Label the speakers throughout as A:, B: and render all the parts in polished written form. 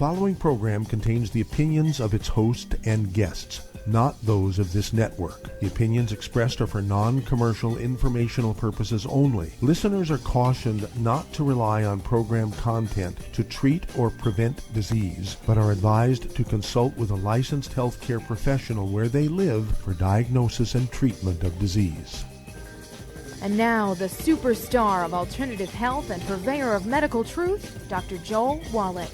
A: following program contains the opinions of its host and guests, not those of this network. The opinions expressed are for non-commercial informational purposes only. Listeners are cautioned not to rely on program content to treat or prevent disease, but are advised to consult with a licensed healthcare professional where they live for diagnosis and treatment of disease.
B: And now, the superstar of alternative health and purveyor of medical truth, Dr. Jole Wallach.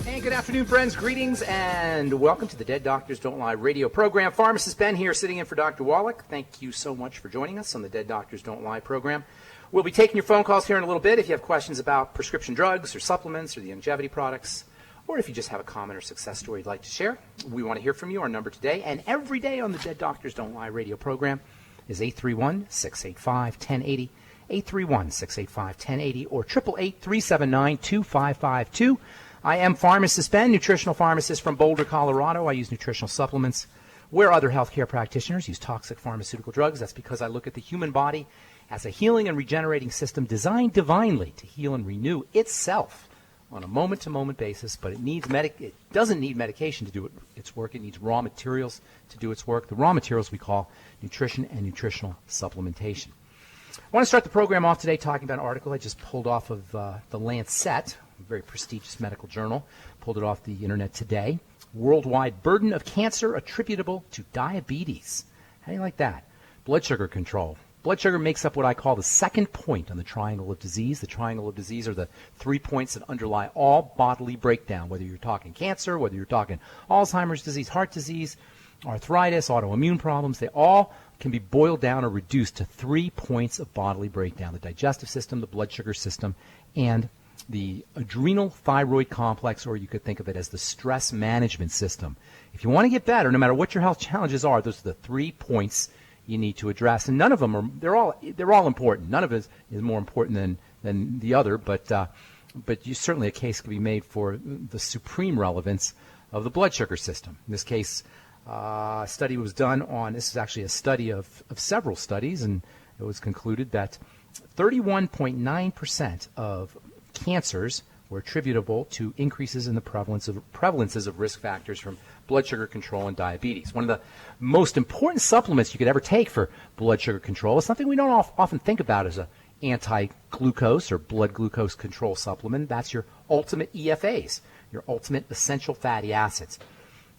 C: Hey, good afternoon, friends. Greetings, and welcome to the Dead Doctors Don't Lie radio program. Pharmacist Ben here, sitting in for Dr. Wallach. Thank you so much for joining us on the Dead Doctors Don't Lie program. We'll be taking your phone calls here in a little bit if you have questions about prescription drugs or supplements or the longevity products, or if you just have a comment or success story you'd like to share. We want to hear from you. Our number today and every day on the Dead Doctors Don't Lie radio program is 831-685-1080, 831-685-1080, or 888-379-2552. I am Pharmacist Ben, nutritional pharmacist from Boulder, Colorado. I use nutritional supplements where other healthcare practitioners use toxic pharmaceutical drugs. That's because I look at the human body as a healing and regenerating system designed divinely to heal and renew itself on a moment-to-moment basis, but it doesn't need medication to do its work. It needs raw materials to do its work. The raw materials we call nutrition and nutritional supplementation. I want to start the program off today talking about an article I just pulled off of the Lancet, a very prestigious medical journal. Pulled it off the internet today. Worldwide burden of cancer attributable to diabetes. How do you like that? Blood sugar control. Blood sugar makes up what I call the second point on the triangle of disease. The triangle of disease are the 3 points that underlie all bodily breakdown, whether you're talking cancer, whether you're talking Alzheimer's disease, heart disease, arthritis, autoimmune problems. They all can be boiled down or reduced to 3 points of bodily breakdown: the digestive system, the blood sugar system, and the adrenal thyroid complex, or you could think of it as the stress management system. If you want to get better, no matter what your health challenges are, those are the 3 points you need to address, and none of them are. They're all important. None of it is more important than the other. But certainly a case can be made for the supreme relevance of the blood sugar system. In this case, a study was done on. This is actually a study of several studies, and it was concluded that 31.9% of cancers were attributable to increases in the prevalences of risk factors from blood sugar control and diabetes. One of the most important supplements you could ever take for blood sugar control is something we don't often think about as an anti-glucose or blood glucose control supplement. That's your ultimate EFAs, your ultimate essential fatty acids.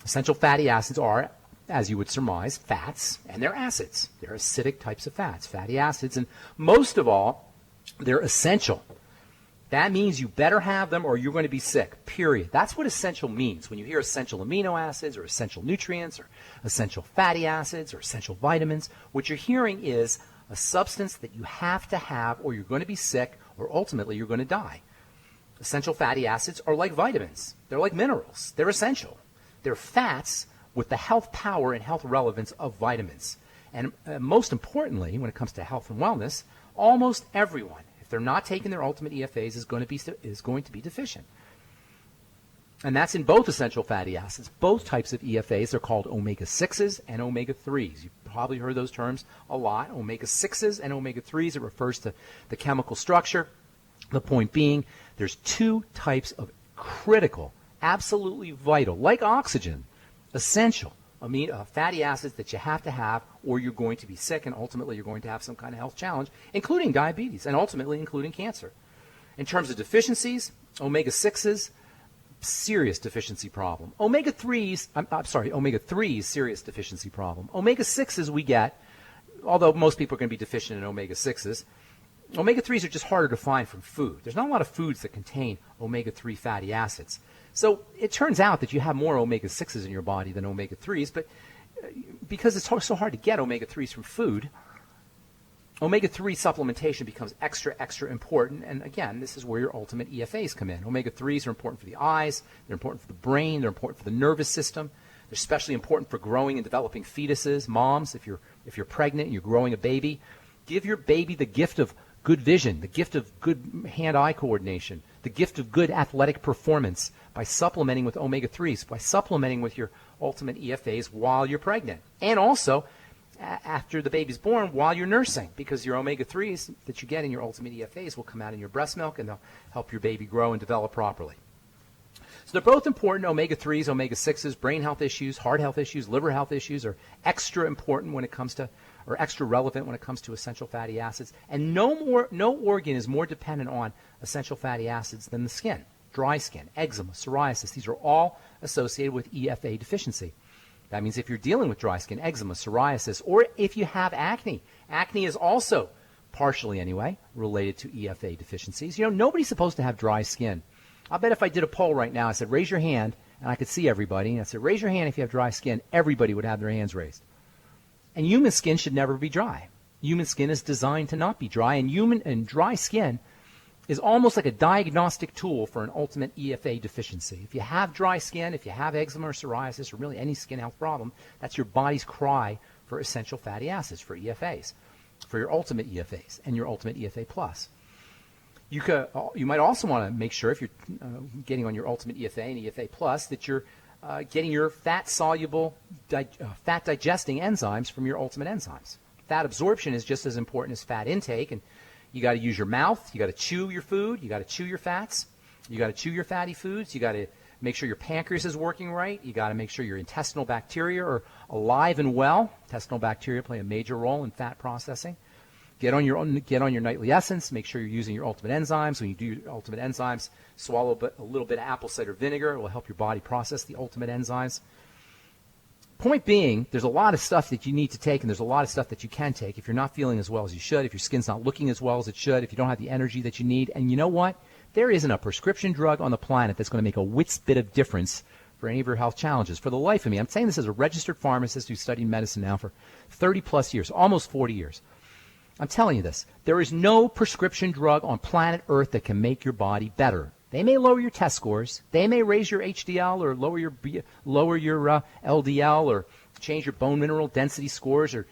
C: Essential fatty acids are, as you would surmise, fats, and they're acids. They're acidic types of fats, fatty acids, and most of all, they're essential. That means you better have them or you're going to be sick, period. That's what essential means. When you hear essential amino acids or essential nutrients or essential fatty acids or essential vitamins, what you're hearing is a substance that you have to have or you're going to be sick or ultimately you're going to die. Essential fatty acids are like vitamins. They're like minerals. They're essential. They're fats with the health power and health relevance of vitamins. And most importantly, when it comes to health and wellness, almost everyone, if they're not taking their ultimate EFAs, is going to be deficient. And that's in both essential fatty acids. Both types of EFAs are called omega-6s and omega-3s. You've probably heard those terms a lot, omega-6s and omega-3s. It refers to the chemical structure. The point being, there's 2 types of critical, absolutely vital, like oxygen, essential fatty acids that you have to have or you're going to be sick and ultimately you're going to have some kind of health challenge, including diabetes and ultimately including cancer. In terms of deficiencies, omega-6s, serious deficiency problem. Omega-3s, serious deficiency problem. Omega-6s we get, although most people are going to be deficient in omega-6s. Omega-3s are just harder to find from food. There's not a lot of foods that contain omega-3 fatty acids. So it turns out that you have more omega-6s in your body than omega-3s, but because it's so hard to get omega-3s from food, omega-3 supplementation becomes extra important. And again, this is where your ultimate EFAs come in. Omega-3s are important for the eyes, they're important for the brain, they're important for the nervous system. They're especially important for growing and developing fetuses. Moms, if you're pregnant and you're growing a baby, give your baby the gift of good vision, the gift of good hand-eye coordination, the gift of good athletic performance by supplementing with omega-3s, by supplementing with your ultimate EFAs while you're pregnant. And also, after the baby's born, while you're nursing, because your omega-3s that you get in your ultimate EFAs will come out in your breast milk and they'll help your baby grow and develop properly. So they're both important. Omega-3s, omega-6s, brain health issues, heart health issues, liver health issues are extra important when it comes to, or extra relevant when it comes to essential fatty acids. And no organ is more dependent on essential fatty acids than the skin. Dry skin, eczema, psoriasis, these are all associated with EFA deficiency. That means if you're dealing with dry skin, eczema, psoriasis, or if you have acne, acne is also, partially anyway, related to EFA deficiencies. You know, nobody's supposed to have dry skin. I'll bet if I did a poll right now, I said, raise your hand, and I could see everybody, and I said, raise your hand if you have dry skin, everybody would have their hands raised. And human skin should never be dry. Human skin is designed to not be dry, and dry skin is almost like a diagnostic tool for an ultimate EFA deficiency. If you have dry skin, if you have eczema or psoriasis, or really any skin health problem, that's your body's cry for essential fatty acids, for EFAs, for your ultimate EFAs and your ultimate EFA plus. You might also want to make sure, if you're getting on your ultimate EFA and EFA plus, that you're getting your fat-soluble, fat-digesting enzymes from your ultimate enzymes. Fat absorption is just as important as fat intake, and you got to use your mouth. You got to chew your food. You got to chew your fats. You got to chew your fatty foods. You got to make sure your pancreas is working right. You got to make sure your intestinal bacteria are alive and well. Intestinal bacteria play a major role in fat processing. Get on your nightly essence. Make sure you're using your ultimate enzymes. When you do your ultimate enzymes, swallow a little bit of apple cider vinegar. It will help your body process the ultimate enzymes. Point being, there's a lot of stuff that you need to take, and there's a lot of stuff that you can take if you're not feeling as well as you should, if your skin's not looking as well as it should, if you don't have the energy that you need. And you know what? There isn't a prescription drug on the planet that's going to make a whit's bit of difference for any of your health challenges. For the life of me, I'm saying this as a registered pharmacist who's studied medicine now for 30-plus years, almost 40 years. I'm telling you this. There is no prescription drug on planet Earth that can make your body better. They may lower your test scores. They may raise your HDL or lower your LDL or change your bone mineral density scores, or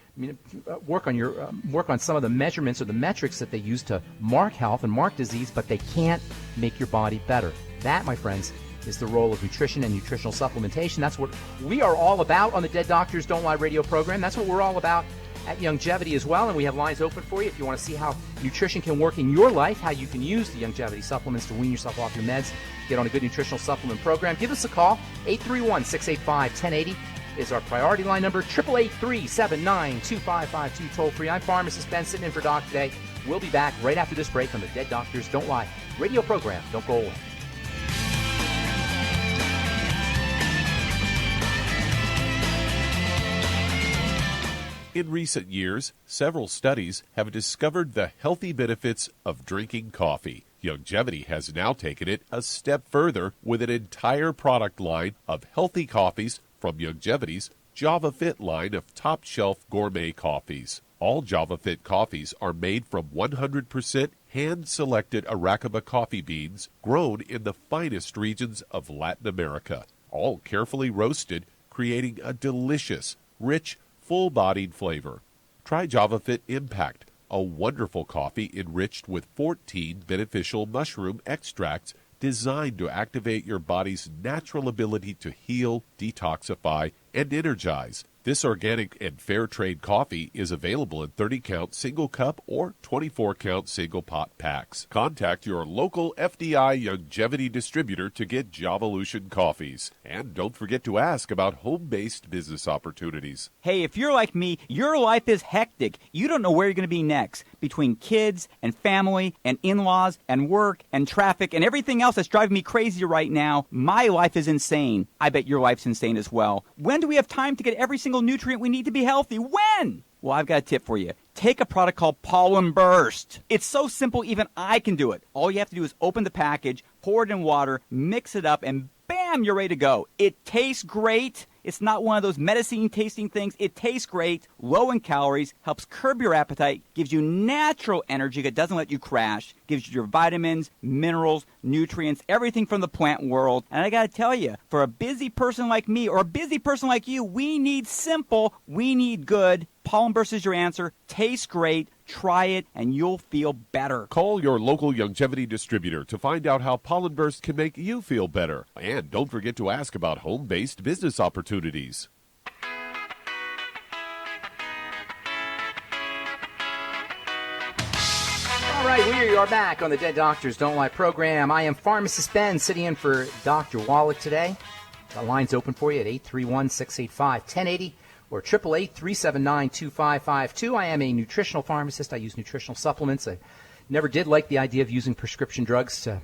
C: work on some of the measurements or the metrics that they use to mark health and mark disease, but they can't make your body better. That, my friends, is the role of nutrition and nutritional supplementation. That's what we are all about on the Dead Doctors Don't Lie radio program. That's what we're all about at Longevity as well, and we have lines open for you if you want to see how nutrition can work in your life, how you can use the Longevity supplements to wean yourself off your meds, get on a good nutritional supplement program. Give us a call. 831-685-1080 is our priority line number. 888-379-2552 toll free. I'm Pharmacist Ben, sitting in for Doc today. We'll be back right after this break on the Dead Doctors Don't Lie radio program. Don't go away.
D: In recent years, several studies have discovered the healthy benefits of drinking coffee. Longevity has now taken it a step further with an entire product line of healthy coffees from Longevity's JavaFit line of top-shelf gourmet coffees. All JavaFit coffees are made from 100% hand-selected Arabica coffee beans grown in the finest regions of Latin America, all carefully roasted, creating a delicious, rich, full-bodied flavor. Try JavaFit Impact, a wonderful coffee enriched with 14 beneficial mushroom extracts designed to activate your body's natural ability to heal, detoxify, and energize. This organic and fair trade coffee is available in 30-count single cup or 24-count single pot packs. Contact your local FDI Longevity distributor to get Javalution coffees. And don't forget to ask about home-based business opportunities.
E: Hey, if you're like me, your life is hectic. You don't know where you're going to be next. Between kids and family and in-laws and work and traffic and everything else that's driving me crazy right now, my life is insane. I bet your life's insane as well. When do we have time to get every single nutrient we need to be healthy? When? Well, I've got a tip for you. Take a product called Pollen Burst. It's so simple, even I can do it. All you have to do is open the package, pour it in water, mix it up, and bam, you're ready to go. It tastes great. It's not one of those medicine-tasting things. It tastes great, low in calories, helps curb your appetite, gives you natural energy that doesn't let you crash, gives you your vitamins, minerals, nutrients, everything from the plant world. And I got to tell you, for a busy person like me or a busy person like you, we need simple, we need good. Pollen Burst is your answer. Tastes great. Try it, and you'll feel better.
D: Call your local Longevity distributor to find out how Pollen Burst can make you feel better. And don't forget to ask about home-based business opportunities.
C: All right, we are back on the Dead Doctors Don't Lie program. I am Pharmacist Ben, sitting in for Dr. Wallach today. The line's open for you at 831-685-1080 or 888-379-2552. I am a nutritional pharmacist. I use nutritional supplements. I never did like the idea of using prescription drugs to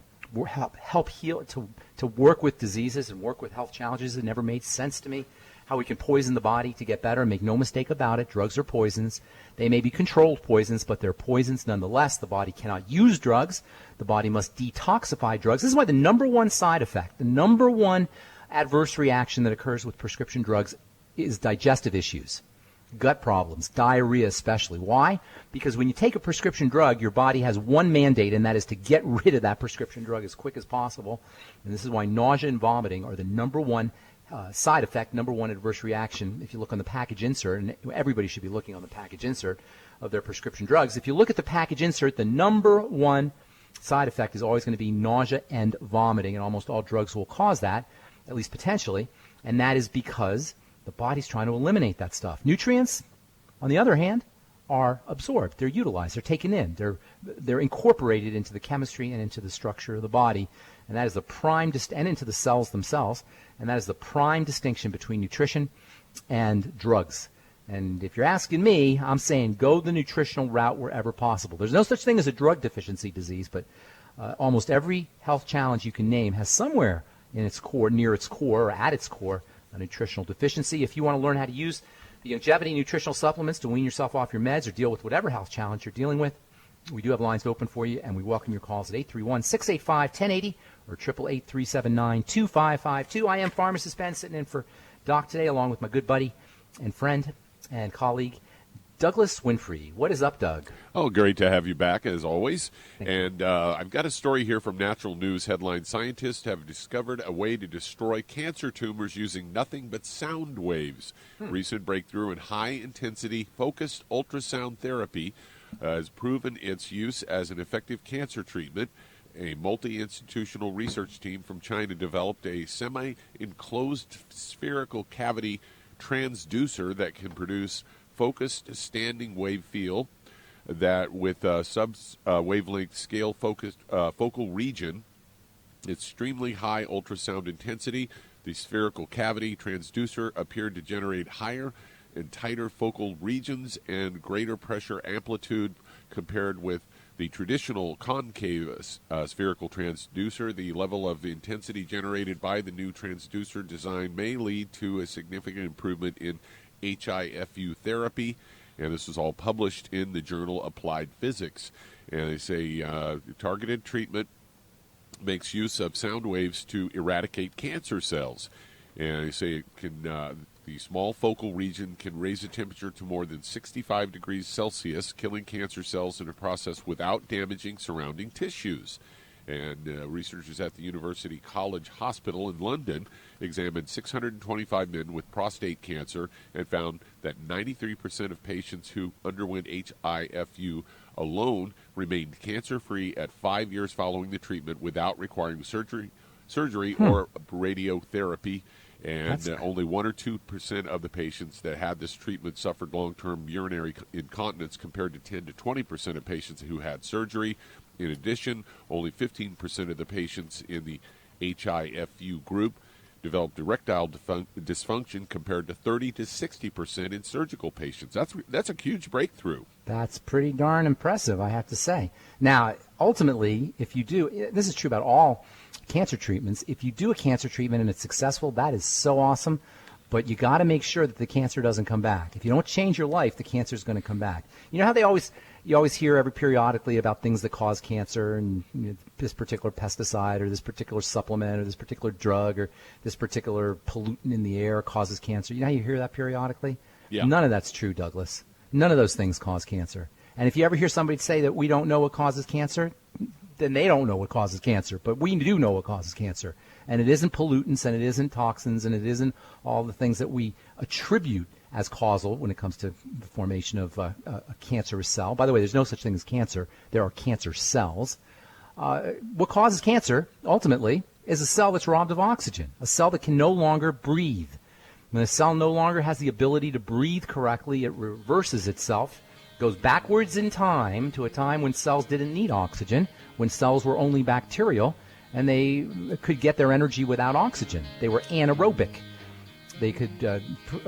C: help heal, to work with diseases and work with health challenges. It never made sense to me how we can poison the body to get better. Make no mistake about it, drugs are poisons. They may be controlled poisons, but they're poisons nonetheless. The body cannot use drugs. The body must detoxify drugs. This is why the number one side effect, the number one adverse reaction that occurs with prescription drugs is digestive issues, gut problems, diarrhea especially. Why? Because when you take a prescription drug, your body has one mandate, and that is to get rid of that prescription drug as quick as possible. And this is why nausea and vomiting are the number one side effect, number one adverse reaction. If you look on the package insert, and everybody should be looking on the package insert of their prescription drugs, if you look at the package insert, the number one side effect is always going to be nausea and vomiting, and almost all drugs will cause that, at least potentially, and that is because the body's trying to eliminate that stuff. Nutrients, on the other hand, are absorbed. They're utilized. They're taken in. They're incorporated into the chemistry and into the structure of the body, and that is the prime and into the cells themselves, and that is the prime distinction between nutrition and drugs. And if you're asking me, I'm saying go the nutritional route wherever possible. There's no such thing as a drug deficiency disease, but almost every health challenge you can name has somewhere in its core, near its core, or at its core, a nutritional deficiency. If you want to learn how to use the longevity nutritional supplements to wean yourself off your meds or deal with whatever health challenge you're dealing with, we do have lines open for you, and we welcome your calls at 831-685-1080 or 888-379-2552. I am Pharmacist Ben, sitting in for Doc today, along with my good buddy and friend and colleague, Douglas Winfrey. What is up, Doug?
D: Oh, great to have you back, as always. And I've got a story here from Natural News headline, Scientists have discovered a way to destroy cancer tumors using nothing but sound waves. Recent breakthrough in high-intensity focused ultrasound therapy has proven its use as an effective cancer treatment. A multi-institutional research team from China developed a semi-enclosed spherical cavity transducer that can produce focused standing wave field that with sub-wavelength scale focused focal region, extremely high ultrasound intensity. The spherical cavity transducer appeared to generate higher and tighter focal regions and greater pressure amplitude compared with the traditional concave spherical transducer. The level of intensity generated by the new transducer design may lead to a significant improvement in HIFU therapy, and this is all published in the journal Applied Physics. And they say targeted treatment makes use of sound waves to eradicate cancer cells. And they say it can, the small focal region can raise the temperature to more than 65 degrees Celsius, killing cancer cells in a process without damaging surrounding tissues. And researchers at the University College Hospital in London examined 625 men with prostate cancer and found that 93% of patients who underwent HIFU alone remained cancer-free at 5 years following the treatment without requiring surgery or radiotherapy. And only 1 or 2% of the patients that had this treatment suffered long-term urinary incontinence compared to 10 to 20% of patients who had surgery. In addition, only 15% of the patients in the HIFU group developed erectile dysfunction compared to 30 to 60% in surgical patients. That's a huge breakthrough.
C: That's pretty darn impressive, I have to say. Now, ultimately, if you do, this is true about all cancer treatments, if you do a cancer treatment and it's successful, that is so awesome, but you got to make sure that the cancer doesn't come back. If you don't change your life, the cancer is going to come back. You know how you always hear periodically about things that cause cancer, and this particular pesticide or this particular supplement or this particular drug or this particular pollutant in the air causes cancer. You know how you hear that periodically?
D: Yeah.
C: None of that's true, Douglas. None of those things cause cancer. And if you ever hear somebody say that we don't know what causes cancer, then they don't know what causes cancer. But we do know what causes cancer. And it isn't pollutants, and it isn't toxins, and it isn't all the things that we attribute as causal when it comes to the formation of a cancerous cell. By the way, there's no such thing as cancer. There are cancer cells. What causes cancer, ultimately, is a cell that's robbed of oxygen, a cell that can no longer breathe. When a cell no longer has the ability to breathe correctly, it reverses itself Goes backwards in time to a time when cells didn't need oxygen, when cells were only bacterial, and they could get their energy without oxygen. They were anaerobic. They could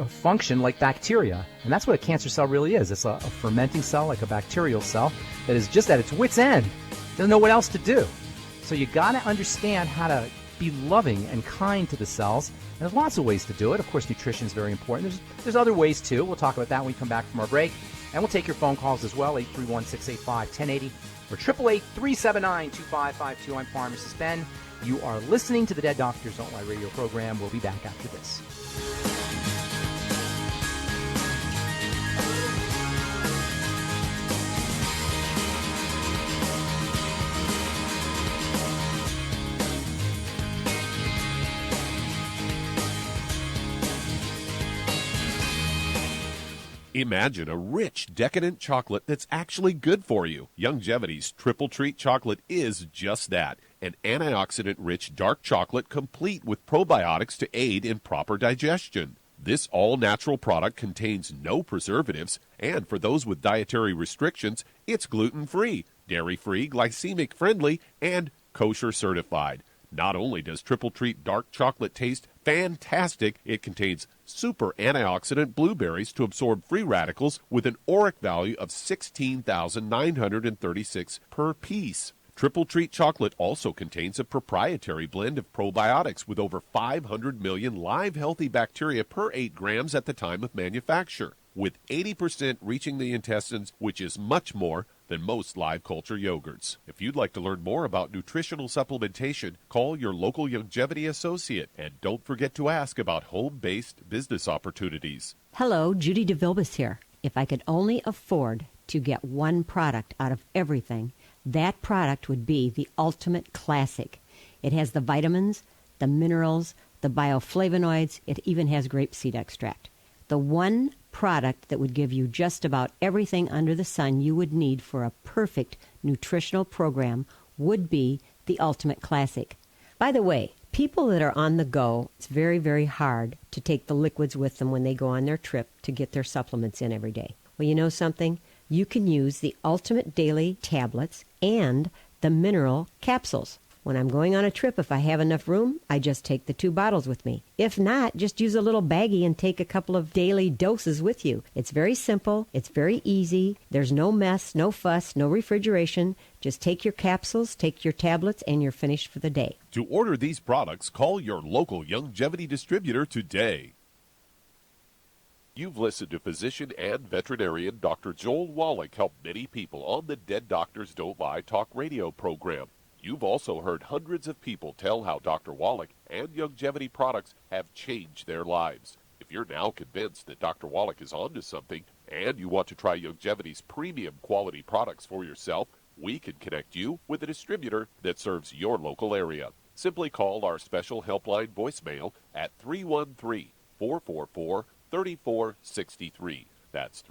C: function like bacteria. And that's what a cancer cell really is. It's a fermenting cell, like a bacterial cell, that is just at its wit's end. Doesn't know what else to do. So you got to understand how to be loving and kind to the cells. And there's lots of ways to do it. Of course, nutrition is very important. There's other ways, too. We'll talk about that when we come back from our break. And we'll take your phone calls as well, 831-685-1080 or 888-379-2552. I'm Pharmacist Ben. You are listening to the Dead Doctors Don't Lie radio program. We'll be back after this.
D: Imagine a rich, decadent chocolate that's actually good for you. Youngevity's Triple Treat chocolate is just that. An antioxidant-rich dark chocolate complete with probiotics to aid in proper digestion. This all-natural product contains no preservatives, and for those with dietary restrictions, it's gluten-free, dairy-free, glycemic-friendly, and kosher certified. Not only does Triple Treat dark chocolate taste fantastic, it contains super antioxidant blueberries to absorb free radicals with an ORAC value of 16,936 per piece. Triple Treat chocolate also contains a proprietary blend of probiotics with over 500 million live healthy bacteria per 8 grams at the time of manufacture, with 80% reaching the intestines, which is much more than most live culture yogurts. If you'd like to learn more about nutritional supplementation, call your local Youngevity associate, and don't forget to ask about home-based business opportunities.
F: Hello, Judy DeVilbus here. If I could only afford to get one product out of everything, that product would be the Ultimate Classic. It has the vitamins, the minerals, the bioflavonoids. It even has grapeseed extract. The one product that would give you just about everything under the sun you would need for a perfect nutritional program would be the Ultimate Classic. By the way, people that are on the go, it's very, very hard to take the liquids with them when they go on their trip to get their supplements in every day. Well, you know something? You can use the Ultimate Daily tablets and the mineral capsules. When I'm going on a trip, if I have enough room, I just take the 2 bottles with me. If not, just use a little baggie and take a couple of daily doses with you. It's very simple. It's very easy. There's no mess, no fuss, no refrigeration. Just take your capsules, take your tablets, and you're finished for the day.
D: To order these products, call your local Youngevity distributor today. You've listened to physician and veterinarian Dr. Jole Wallach help many people on the Dead Doctors Don't Lie talk radio program. You've also heard hundreds of people tell how Dr. Wallach and Youngevity products have changed their lives. If you're now convinced that Dr. Wallach is onto something and you want to try Youngevity's premium quality products for yourself, we can connect you with a distributor that serves your local area. Simply call our special helpline voicemail at 313-444-3463. That's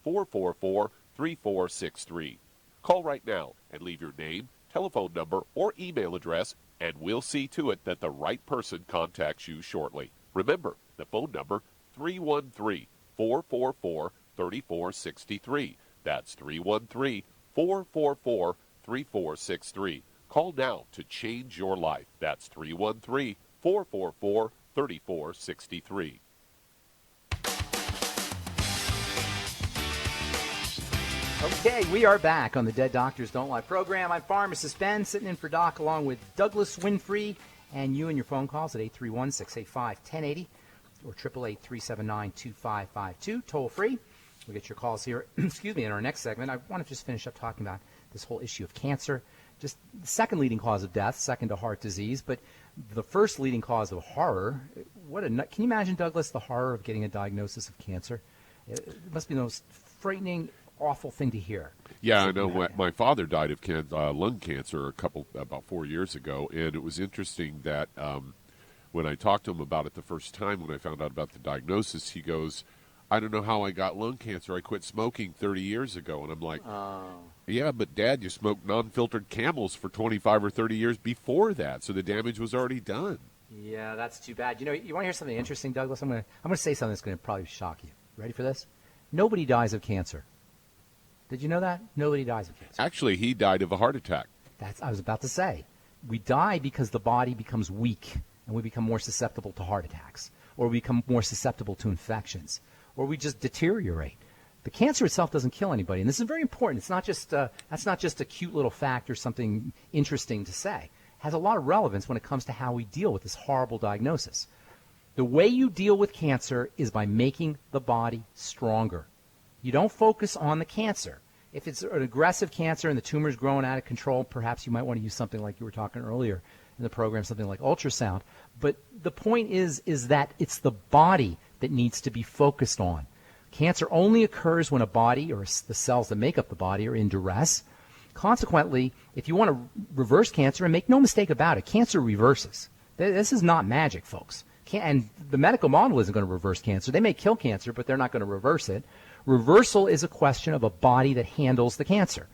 D: 313-444-3463. Call right now and leave your name, telephone number, or email address, and we'll see to it that the right person contacts you shortly. Remember, the phone number, 313-444-3463. That's 313-444-3463. Call now to change your life. That's 313-444-3463.
C: Okay, we are back on the Dead Doctors Don't Lie program. I'm Pharmacist Ben, sitting in for Doc along with Douglas Winfrey, and you and your phone calls at 831-685-1080 or 888-379-2552, toll free. We'll get your calls here, in our next segment. I want to just finish up talking about this whole issue of cancer. Just the second leading cause of death, second to heart disease, but the first leading cause of horror. Can you imagine, Douglas, the horror of getting a diagnosis of cancer? It must be the most frightening, awful thing to hear.
D: Yeah, I know. My father died of lung cancer about 4 years ago, and it was interesting that when I talked to him about it the first time, when I found out about the diagnosis, he goes, I don't know how I got lung cancer. I quit smoking 30 years ago. And I'm like, yeah, but Dad, you smoked non-filtered Camels for 25 or 30 years before that, so the damage was already done.
C: Yeah, that's too bad. You want to hear something interesting, Douglas? I'm going to say something that's going to probably shock you. Ready for this? Nobody dies of cancer. Did you know that? Nobody dies of cancer.
D: Actually, he died of a heart attack.
C: I was about to say. We die because the body becomes weak and we become more susceptible to heart attacks, or we become more susceptible to infections, or we just deteriorate. The cancer itself doesn't kill anybody, and this is very important. It's not just that's not just a cute little fact or something interesting to say. It has a lot of relevance when it comes to how we deal with this horrible diagnosis. The way you deal with cancer is by making the body stronger. You don't focus on the cancer. If it's an aggressive cancer and the tumor's growing out of control, perhaps you might want to use something like you were talking earlier in the program, something like ultrasound. But the point is that it's the body that needs to be focused on. Cancer only occurs when a body or the cells that make up the body are in duress. Consequently, if you want to reverse cancer, and make no mistake about it, cancer reverses. This is not magic, folks. And the medical model isn't going to reverse cancer. They may kill cancer, but they're not going to reverse it. Reversal is a question of a body that handles the cancer,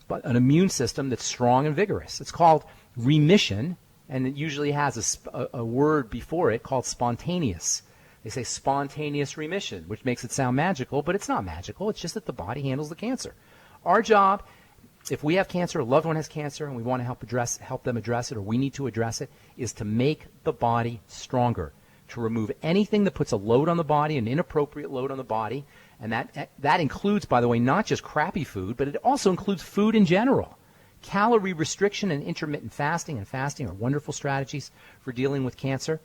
C: but an immune system that's strong and vigorous. It's called remission, and it usually has a word before it called spontaneous. They say spontaneous remission, which makes it sound magical, but it's not magical. It's just that the body handles the cancer. Our job, if we have cancer, a loved one has cancer, and we want to help them address it, or we need to address it, is to make the body stronger, to remove anything that puts a load on the body, an inappropriate load on the body. And that includes, by the way, not just crappy food, but it also includes food in general. Calorie restriction and intermittent fasting are wonderful strategies for dealing with cancer.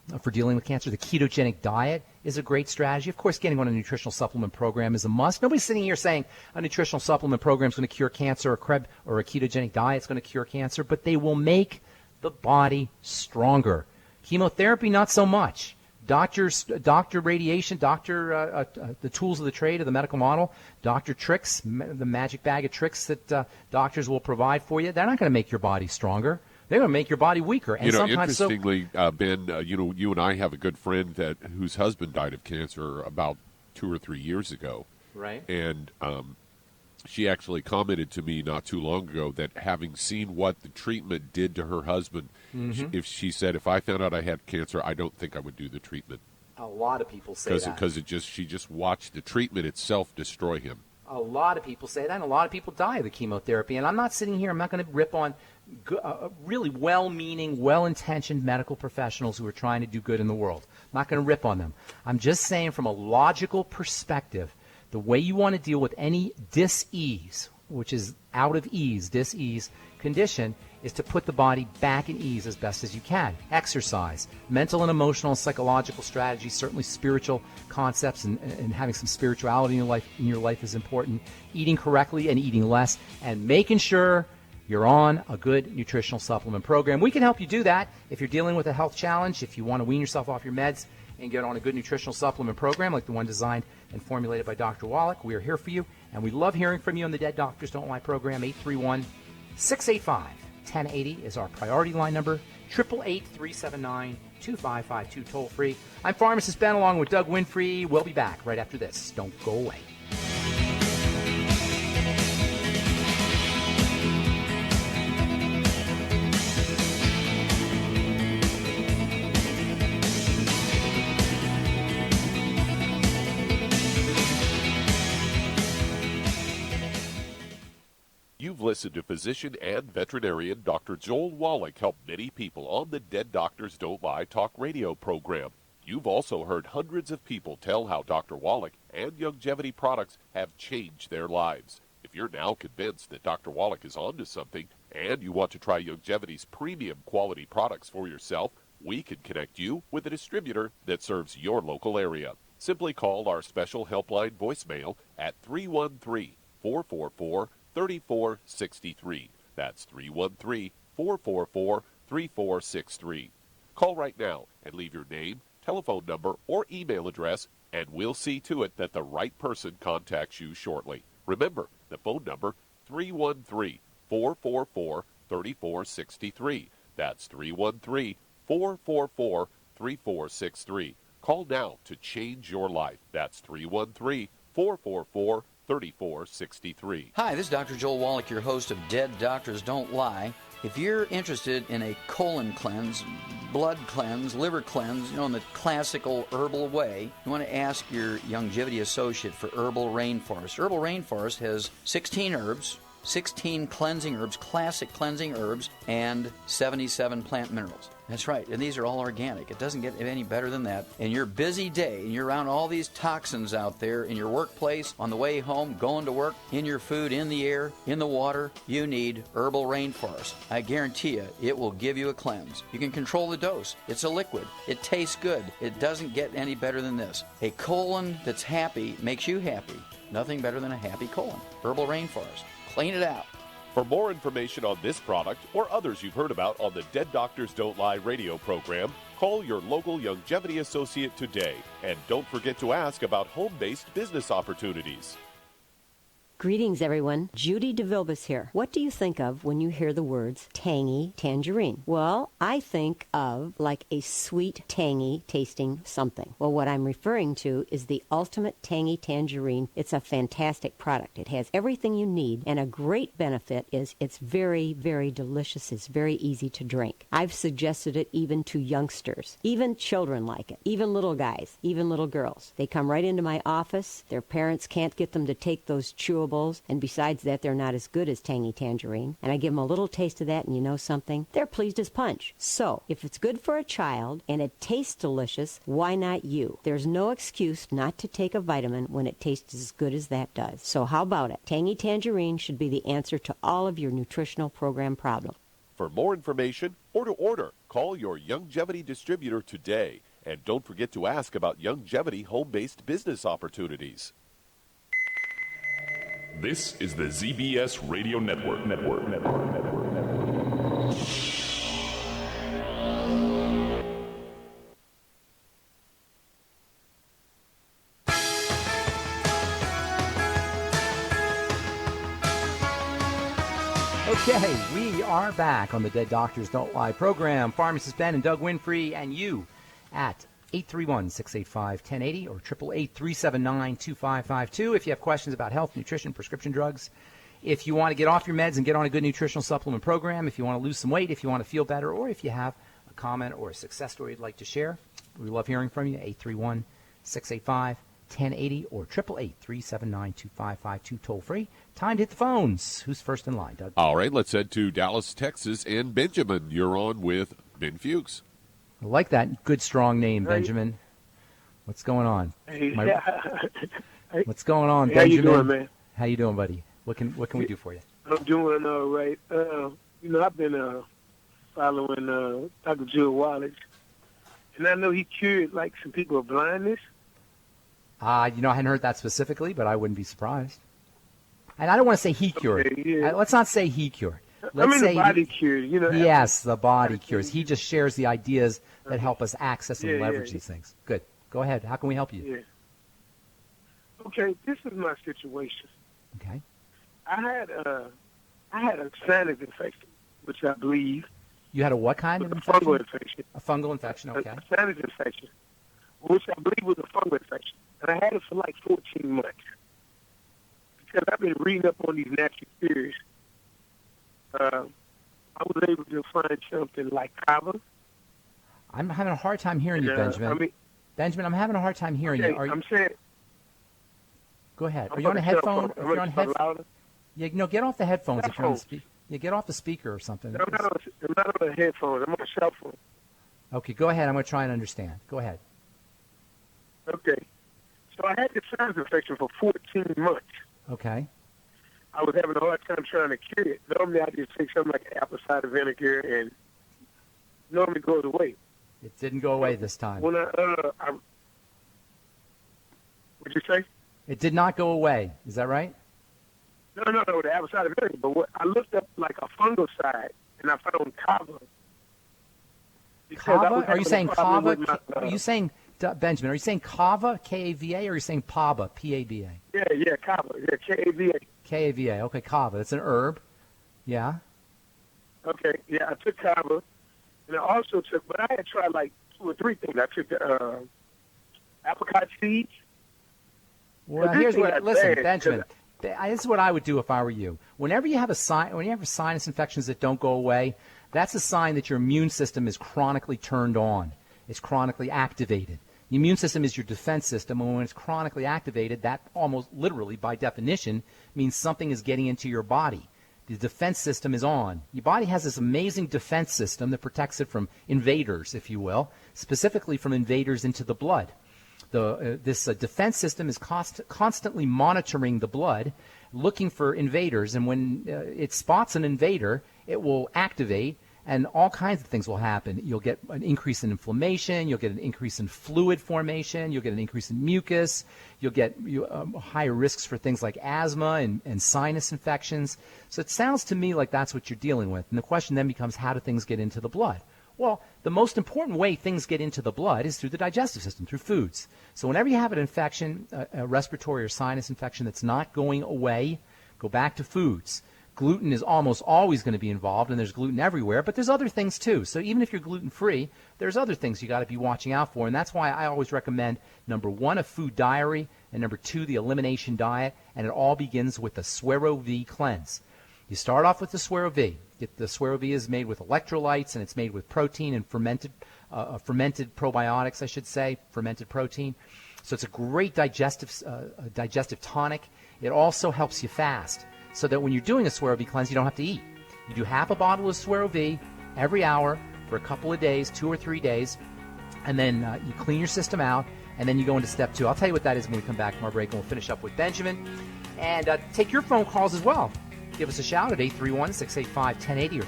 C: The ketogenic diet is a great strategy. Of course, getting on a nutritional supplement program is a must. Nobody's sitting here saying a nutritional supplement program is going to cure cancer, or a ketogenic diet is going to cure cancer, but they will make the body stronger. Chemotherapy, not so much. Doctor radiation, the tools of the trade of the medical model, doctor tricks, the magic bag of tricks that doctors will provide for you, they're not going to make your body stronger. They're going to make your body weaker. And
D: interestingly, Ben, you and I have a good friend whose husband died of cancer about 2 or 3 years ago.
C: Right.
D: And she actually commented to me not too long ago that having seen what the treatment did to her husband, she said, if I found out I had cancer, I don't think I would do the treatment.
C: A lot of people say that.
D: Because she just watched the treatment itself destroy him.
C: A lot of people say that, and a lot of people die of the chemotherapy. And I'm not sitting here, I'm not going to rip on really well-meaning, well-intentioned medical professionals who are trying to do good in the world. I'm not going to rip on them. I'm just saying from a logical perspective, the way you want to deal with any dis-ease, which is out of ease, dis-ease condition, is to put the body back in ease as best as you can. Exercise, mental and emotional and psychological strategies, certainly spiritual concepts and having some spirituality in your life is important. Eating correctly and eating less, and making sure you're on a good nutritional supplement program. We can help you do that if you're dealing with a health challenge, if you want to wean yourself off your meds and get on a good nutritional supplement program like the one designed and formulated by Dr. Wallach. We are here for you, and we love hearing from you on the Dead Doctors Don't Lie program. 831-685-1080 is our priority line number. 888-379-2552 toll free. I'm Pharmacist Ben along with Doug Winfrey. We'll be back right after this. Don't go away.
D: You've listened to physician and veterinarian Dr. Jole Wallach help many people on the Dead Doctors Don't Lie talk radio program. You've also heard hundreds of people tell how Dr. Wallach and Youngevity products have changed their lives. If you're now convinced that Dr. Wallach is onto something and you want to try Youngevity's premium quality products for yourself, we can connect you with a distributor that serves your local area. Simply call our special helpline voicemail at 313-444-3463. That's 313-444-3463. Call right now and leave your name, telephone number, or email address, and we'll see to it that the right person contacts you shortly. Remember, the phone number, 313-444-3463. That's 313-444-3463. Call now to change your life. That's 313-444-3463.
G: Hi, this is Dr. Jole Wallach, your host of Dead Doctors Don't Lie. If you're interested in a colon cleanse, blood cleanse, liver cleanse, in the classical herbal way, you want to ask your Longevity associate for Herbal Rainforest. Herbal Rainforest has 16 herbs, 16 cleansing herbs, classic cleansing herbs, and 77 plant minerals. That's right, and these are all organic. It doesn't get any better than that. In your busy day, and you're around all these toxins out there in your workplace, on the way home, going to work, in your food, in the air, in the water, you need Herbal Rainforest. I guarantee you, it will give you a cleanse. You can control the dose. It's a liquid. It tastes good. It doesn't get any better than this. A colon that's happy makes you happy. Nothing better than a happy colon. Herbal Rainforest. Clean it out.
D: For more information on this product or others you've heard about on the Dead Doctors Don't Lie radio program, call your local Longevity associate today. And don't forget to ask about home-based business opportunities.
F: Greetings, everyone. Judy DeVilbus here. What do you think of when you hear the words tangy tangerine? Well, I think of like a sweet, tangy tasting something. Well, what I'm referring to is the Ultimate Tangy Tangerine. It's a fantastic product. It has everything you need, and a great benefit is it's very, very delicious. It's very easy to drink. I've suggested it even to youngsters. Even children like it. Even little guys. Even little girls. They come right into my office. Their parents can't get them to take those chewables, and besides that, they're not as good as Tangy Tangerine. And I give them a little taste of that, and you know something? They're pleased as punch. So, if it's good for a child and it tastes delicious, why not you? There's no excuse not to take a vitamin when it tastes as good as that does. So how about it? Tangy Tangerine should be the answer to all of your nutritional program problems.
D: For more information or to order, call your Longevity distributor today. And don't forget to ask about Longevity home-based business opportunities.
H: This is the ZBS Radio Network.
C: Okay, we are back on the Dead Doctors Don't Lie program. Pharmacist Ben and Doug Winfrey and you at 831-685-1080 or 888-379-2552 if you have questions about health, nutrition, prescription drugs. If you want to get off your meds and get on a good nutritional supplement program, if you want to lose some weight, if you want to feel better, or if you have a comment or a success story you'd like to share, we love hearing from you. 831-685-1080 or 888-379-2552 toll free. Time to hit the phones. Who's first in line, Doug?
D: All right, let's head to Dallas, Texas, and Benjamin. You're on with Ben Fuchs.
C: I like that good, strong name, Benjamin. What's going on? What's going on, Benjamin?
I: How you doing, man?
C: How you doing, buddy? What can we do for you?
I: I'm doing all right. I've been following Dr. Jole Wallach, and I know he cured like some people of blindness.
C: I hadn't heard that specifically, but I wouldn't be surprised. And I don't want to say he cured.
I: Okay, yeah.
C: Let's not say he cured.
I: Let's say the body cures.
C: Yes, the body cures. He just shares the ideas that help us access and leverage these things. Good. Go ahead. How can we help you?
I: Yeah. Okay, this is my situation.
C: Okay.
I: I had a sinus infection, which I believe.
C: You had a what kind of
I: infection? A fungal infection.
C: A fungal infection. Okay.
I: A sinus infection, which I believe was a fungal infection, and I had it for like 14 months. Because I've been reading up on these natural cures. I was able to find something like kava.
C: I'm having a hard time hearing you, Benjamin. Benjamin, I'm having a hard time hearing you.
I: I'm saying.
C: Go ahead. Are you on a headphone? If you're on headphones, get off the headphones. If you're on get off the speaker or something.
I: I'm not on a headphone. I'm on a cell phone.
C: Okay, go ahead. I'm going to try and understand. Go ahead.
I: Okay. So I had this sinus infection for 14 months.
C: Okay.
I: I was having a hard time trying to cure it. Normally, I just take something like apple cider vinegar, and normally goes away.
C: It didn't go away this time.
I: When what'd you say?
C: It did not go away. Is that right?
I: No, the apple cider vinegar. But I looked up like a fungicide, and I found kava.
C: Kava? Are you saying kava? Are you saying, Benjamin, are you saying kava, K-A-V-A, or are you saying paba, P-A-B-A?
I: Yeah, kava. Yeah, K-A-V-A.
C: K-A-V-A. Okay, kava. That's an herb. Yeah.
I: Okay, yeah, I took kava, and I also took, but I had tried like 2 or 3 things. I took apricot seeds.
C: Well, here's what, listen, Benjamin, This is what I would do if I were you. Whenever you have sinus infections that don't go away, that's a sign that your immune system is chronically turned on. It's chronically activated. The immune system is your defense system, and when it's chronically activated, that almost literally, by definition, means something is getting into your body. The defense system is on. Your body has this amazing defense system that protects it from invaders, if you will, specifically from invaders into the blood. This defense system is constantly monitoring the blood, looking for invaders, and when it spots an invader, it will activate, and all kinds of things will happen. You'll get an increase in inflammation, you'll get an increase in fluid formation, you'll get an increase in mucus, you'll get higher risks for things like asthma and sinus infections. So it sounds to me like that's what you're dealing with. And the question then becomes, how do things get into the blood? Well, the most important way things get into the blood is through the digestive system, through foods. So whenever you have an infection, a respiratory or sinus infection that's not going away, go back to foods. Gluten is almost always going to be involved, and there's gluten everywhere, but there's other things too. So even if you're gluten-free, there's other things you got to be watching out for, and that's why I always recommend, number 1, a food diary, and number 2, the elimination diet, and it all begins with the Swero V cleanse. You start off with the Swero V. The Swero V is made with electrolytes, and it's made with protein and fermented probiotics, I should say, fermented protein. So it's a great digestive tonic. It also helps you fast, so that when you're doing a Swero V cleanse, you don't have to eat. You do half a bottle of Swero V every hour for a couple of days, 2 or 3 days, and then you clean your system out, and then you go into step 2. I'll tell you what that is when we come back from our break, and we'll finish up with Benjamin. And take your phone calls as well. Give us a shout at 831-685-1080 or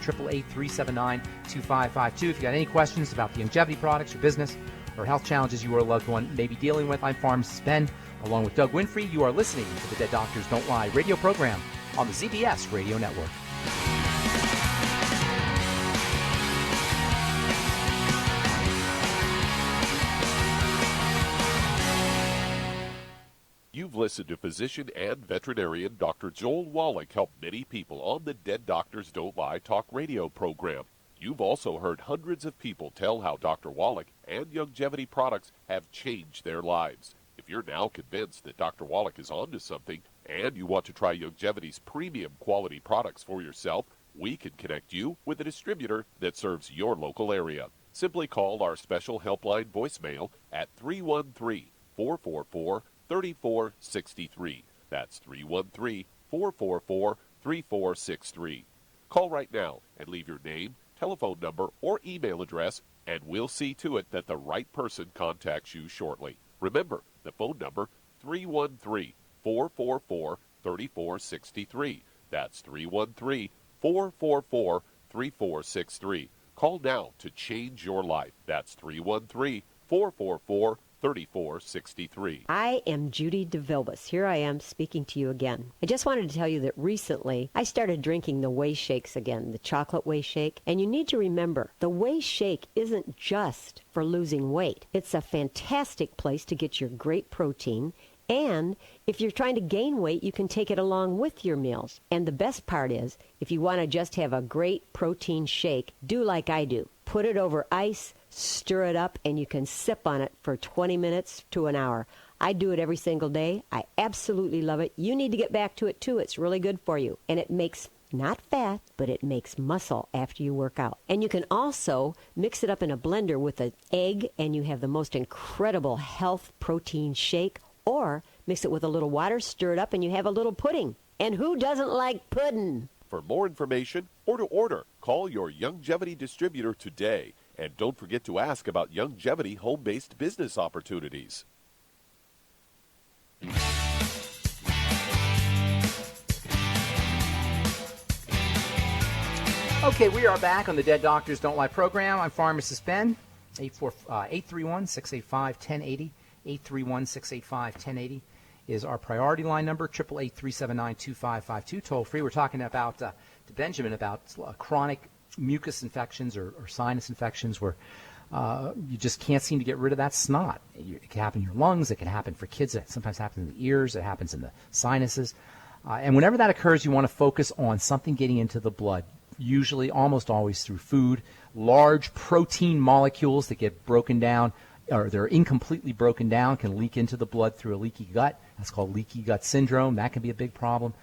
C: 888-379-2552. If you got any questions about the longevity products, your business, or health challenges you or a loved one may be dealing with, I'm Pharmacist Ben, along with Doug Winfrey. You are listening to the Dead Doctors Don't Lie radio program on the ZBS Radio Network.
D: You've listened to physician and veterinarian Dr. Jole Wallach help many people on the Dead Doctors Don't Lie talk radio program. You've also heard hundreds of people tell how Dr. Wallach and longevity products have changed their lives. If you're now convinced that Dr. Wallach is onto something and you want to try longevity's premium quality products for yourself, we can connect you with a distributor that serves your local area. Simply call our special helpline voicemail at 313-444-3463. That's 313-444-3463. Call right now and leave your name, telephone number, or email address, and we'll see to it that the right person contacts you shortly. Remember, the phone number, 313-444-3463. That's 313-444-3463. Call now to change your life. That's 313-444-3463.
F: I am Judy DeVilbus. Here I am speaking to you again. I just wanted to tell you that recently I started drinking the Whey Shakes again, the chocolate Whey Shake. And you need to remember, the Whey Shake isn't just for losing weight. It's a fantastic place to get your great protein. And if you're trying to gain weight, you can take it along with your meals. And the best part is, if you want to just have a great protein shake, do like I do. Put it over ice, stir it up, and you can sip on it for 20 minutes to an hour. I do it every single day. I absolutely love it. You need to get back to it, too. It's really good for you. And it makes not fat, but it makes muscle after you work out. And you can also mix it up in a blender with an egg, and you have the most incredible health protein shake. Or mix it with a little water, stir it up, and you have a little pudding. And who doesn't like pudding?
D: For more information or to order, call your longevity distributor today. And don't forget to ask about longevity home-based business opportunities.
C: Okay, we are back on the Dead Doctors Don't Lie program. I'm Pharmacist Ben, 831-685-1080. 831-685-1080 is our priority line number, 888-379-2552, toll free. We're talking about, to Benjamin, about chronic mucus infections or sinus infections where you just can't seem to get rid of that snot. It can happen in your lungs. It can happen for kids. It sometimes happens in the ears. It happens in the sinuses. And whenever that occurs, you want to focus on something getting into the blood, usually almost always through food, large protein molecules that get broken down or they're incompletely broken down, can leak into the blood through a leaky gut. That's called leaky gut syndrome. That can be a big problem.